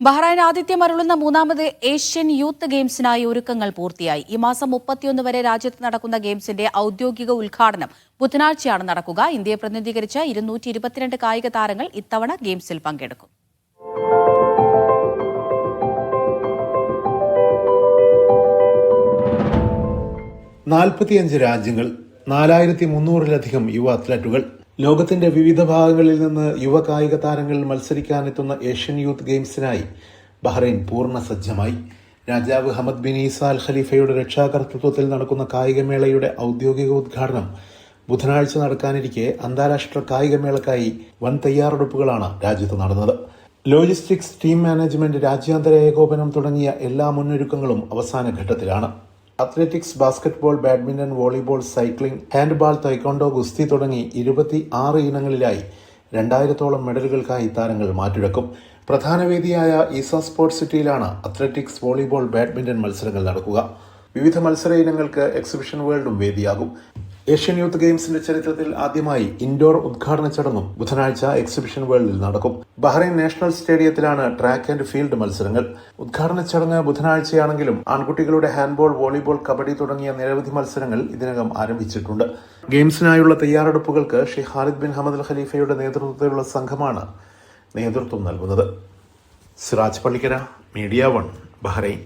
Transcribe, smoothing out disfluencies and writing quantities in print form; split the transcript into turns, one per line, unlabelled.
Bahrain ആതിഥ്യമരുളുന്ന മൂന്നാമത് Asian youth ഗെയിംസിനായി ഒരുക്കങ്ങൾ പൂർത്തിയായി. ഈ മാസം 31 വരെ രാജ്യത്ത് നടക്കുന്ന ഗെയിംസിന്റെ ഔദ്യോഗിക ഉദ്ഘാടനം ബുധനാഴ്ചയാണ് നടക്കുക. ഇന്ത്യയെ പ്രതിനിധീകരിച്ച 222 കായിക താരങ്ങൾ ഇത്തവണ ഗെയിംസിൽ പങ്കെടുക്കും.
രാജ്യങ്ങൾ, 4300-ലധികം യുവ അത്ലറ്റുകൾ. ലോകത്തിന്റെ വിവിധ ഭാഗങ്ങളിൽ നിന്ന് യുവ കായിക താരങ്ങൾ മത്സരിക്കാനെത്തുന്ന ഏഷ്യൻ യൂത്ത് ഗെയിംസിനായി ബഹ്റൈൻ പൂർണ്ണ സജ്ജമായി. രാജാവ് ഹമദ് ബിൻ ഈസ അൽ ഖലീഫയുടെ രക്ഷാകർതൃത്വത്തിൽ നടക്കുന്ന കായികമേളയുടെ ഔദ്യോഗിക ഉദ്ഘാടനം ബുധനാഴ്ച നടക്കാനിരിക്കെ അന്താരാഷ്ട്ര കായികമേളക്കായി വൻ തയ്യാറെടുപ്പുകളാണ് രാജ്യത്ത് നടന്നത്. ലോജിസ്റ്റിക്സ്, ടീം മാനേജ്മെന്റ്, രാജ്യാന്തര ഏകോപനം തുടങ്ങിയ എല്ലാ മുന്നൊരുക്കങ്ങളും അവസാന ഘട്ടത്തിലാണ്. Athletics, basketball, badminton, volleyball, cycling, handball, taekwondo, ഗുസ്തി തുടങ്ങി 26 ഇനങ്ങളിലായി 2000-ഓളം മെഡലുകൾക്കായി താരങ്ങൾ മാറ്റുരക്കും. പ്രധാന വേദിയായ ഈസ സ്പോർട്സ് സിറ്റിയിലാണ് അത്ലറ്റിക്സ്, വോളിബോൾ, ബാഡ്മിന്റൺ മത്സരങ്ങൾ നടക്കുക. വിവിധ മത്സര ഇനങ്ങൾക്ക് എക്സിബിഷൻ വേൾഡും വേദിയാകും. ഏഷ്യൻ യൂത്ത് ഗെയിംസിന്റെ ചരിത്രത്തിൽ ആദ്യമായി ഇൻഡോർ ഉദ്ഘാടന ചടങ്ങും ബുധനാഴ്ച എക്സിബിഷൻ വേൾഡിൽ നടക്കും. ബഹ്റൈൻ നാഷണൽ സ്റ്റേഡിയത്തിലാണ് ട്രാക്ക് ആൻഡ് ഫീൽഡ് മത്സരങ്ങൾ. ഉദ്ഘാടന ചടങ്ങ് ബുധനാഴ്ചയാണെങ്കിലും ആൺകുട്ടികളുടെ ഹാൻഡ്ബോൾ, വോളിബോൾ, കബഡി തുടങ്ങിയ നിരവധി മത്സരങ്ങൾ ഇതിനകം ആരംഭിച്ചിട്ടുണ്ട്. ഗെയിംസിനായുള്ള തയ്യാറെടുപ്പുകൾക്ക് Sheikh Khalid bin Hamad Al ഖലീഫയുടെ നേതൃത്വത്തിലുള്ള സംഘമാണ് നേതൃത്വം നൽകുന്നത്. Siraj Pallikkara, media 1, Bahrain.